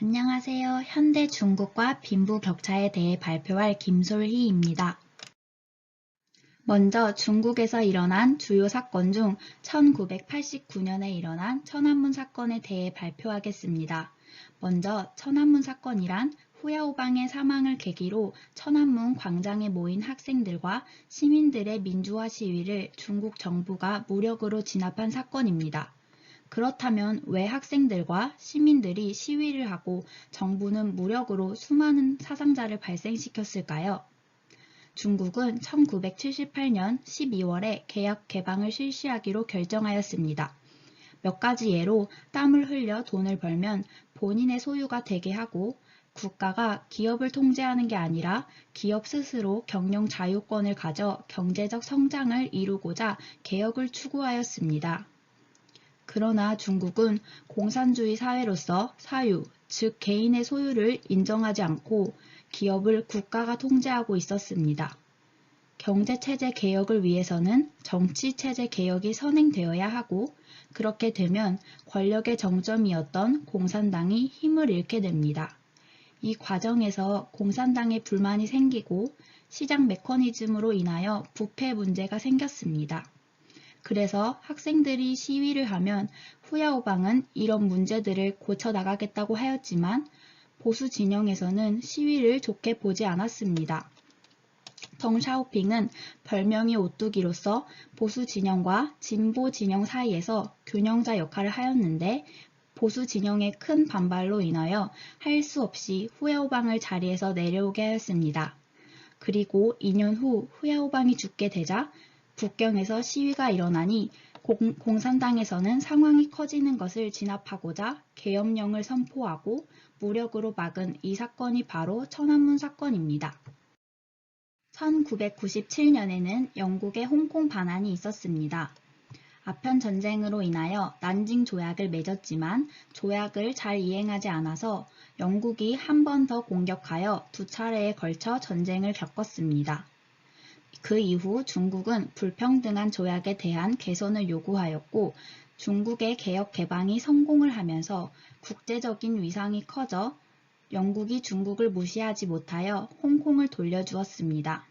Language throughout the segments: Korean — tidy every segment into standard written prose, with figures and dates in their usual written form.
안녕하세요. 현대 중국과 빈부격차에 대해 발표할 김솔희입니다. 먼저 중국에서 일어난 주요 사건 중 1989년에 일어난 천안문 사건에 대해 발표하겠습니다. 먼저 천안문 사건이란 후야오방의 사망을 계기로 천안문 광장에 모인 학생들과 시민들의 민주화 시위를 중국 정부가 무력으로 진압한 사건입니다. 그렇다면 왜 학생들과 시민들이 시위를 하고 정부는 무력으로 수많은 사상자를 발생시켰을까요? 중국은 1978년 12월에 개혁 개방을 실시하기로 결정하였습니다. 몇 가지 예로 땀을 흘려 돈을 벌면 본인의 소유가 되게 하고 국가가 기업을 통제하는 게 아니라 기업 스스로 경영 자유권을 가져 경제적 성장을 이루고자 개혁을 추구하였습니다. 그러나 중국은 공산주의 사회로서 사유, 즉 개인의 소유를 인정하지 않고 기업을 국가가 통제하고 있었습니다. 경제체제 개혁을 위해서는 정치체제 개혁이 선행되어야 하고 그렇게 되면 권력의 정점이었던 공산당이 힘을 잃게 됩니다. 이 과정에서 공산당에 불만이 생기고 시장 메커니즘으로 인하여 부패 문제가 생겼습니다. 그래서 학생들이 시위를 하면 후야오방은 이런 문제들을 고쳐나가겠다고 하였지만 보수 진영에서는 시위를 좋게 보지 않았습니다. 덩샤오핑은 별명이 오뚜기로서 보수 진영과 진보 진영 사이에서 균형자 역할을 하였는데 보수 진영의 큰 반발로 인하여 할 수 없이 후야오방을 자리에서 내려오게 하였습니다. 그리고 2년 후 후야오방이 죽게 되자 북경에서 시위가 일어나니 공산당에서는 상황이 커지는 것을 진압하고자 계엄령을 선포하고 무력으로 막은 이 사건이 바로 천안문 사건입니다. 1997년에는 영국의 홍콩 반환이 있었습니다. 아편 전쟁으로 인하여 난징 조약을 맺었지만 조약을 잘 이행하지 않아서 영국이 한 번 더 공격하여 두 차례에 걸쳐 전쟁을 겪었습니다. 그 이후 중국은 불평등한 조약에 대한 개선을 요구하였고 중국의 개혁 개방이 성공을 하면서 국제적인 위상이 커져 영국이 중국을 무시하지 못하여 홍콩을 돌려주었습니다.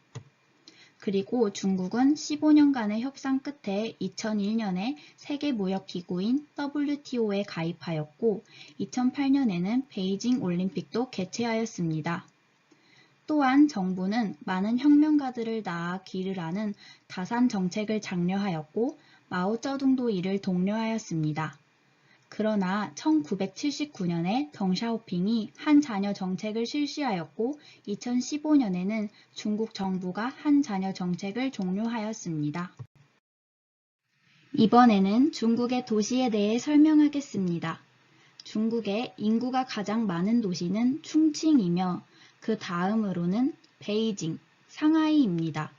그리고 중국은 15년간의 협상 끝에 2001년에 세계무역기구인 WTO에 가입하였고 2008년에는 베이징 올림픽도 개최하였습니다. 또한 정부는 많은 혁명가들을 낳아 길을 아는 다산 정책을 장려하였고 마오쩌둥도 이를 독려하였습니다. 그러나 1979년에 덩샤오핑이 한 자녀 정책을 실시하였고 2015년에는 중국 정부가 한 자녀 정책을 종료하였습니다. 이번에는 중국의 도시에 대해 설명하겠습니다. 중국의 인구가 가장 많은 도시는 충칭이며 그 다음으로는 베이징, 상하이입니다.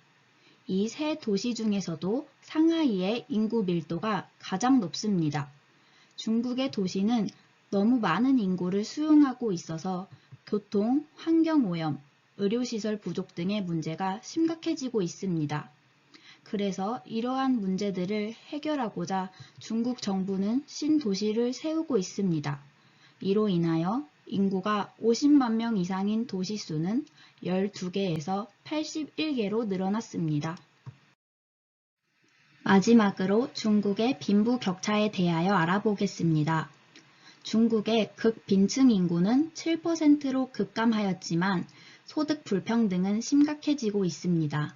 이 세 도시 중에서도 상하이의 인구 밀도가 가장 높습니다. 중국의 도시는 너무 많은 인구를 수용하고 있어서 교통, 환경오염, 의료시설 부족 등의 문제가 심각해지고 있습니다. 그래서 이러한 문제들을 해결하고자 중국 정부는 신도시를 세우고 있습니다. 이로 인하여 인구가 50만 명 이상인 도시 수는 12개에서 81개로 늘어났습니다. 마지막으로 중국의 빈부격차에 대하여 알아보겠습니다. 중국의 극빈층 인구는 7%로 급감하였지만 소득 불평등은 심각해지고 있습니다.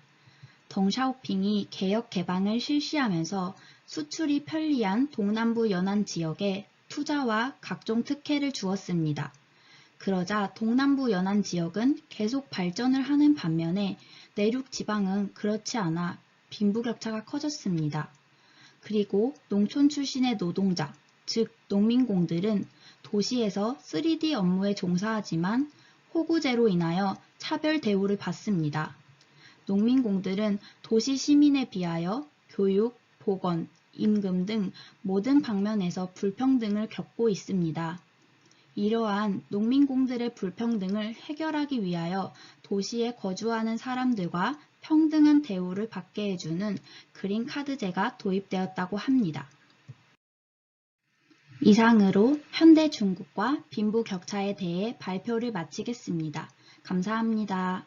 덩샤오핑이 개혁 개방을 실시하면서 수출이 편리한 동남부 연안 지역에 투자와 각종 특혜를 주었습니다. 그러자 동남부 연안 지역은 계속 발전을 하는 반면에 내륙 지방은 그렇지 않아 빈부격차가 커졌습니다. 그리고 농촌 출신의 노동자, 즉 농민공들은 도시에서 3D 업무에 종사하지만 호구제로 인하여 차별 대우를 받습니다. 농민공들은 도시 시민에 비하여 교육, 보건, 임금 등 모든 방면에서 불평등을 겪고 있습니다. 이러한 농민공들의 불평등을 해결하기 위하여 도시에 거주하는 사람들과 평등한 대우를 받게 해주는 그린카드제가 도입되었다고 합니다. 이상으로 현대 중국과 빈부격차에 대해 발표를 마치겠습니다. 감사합니다.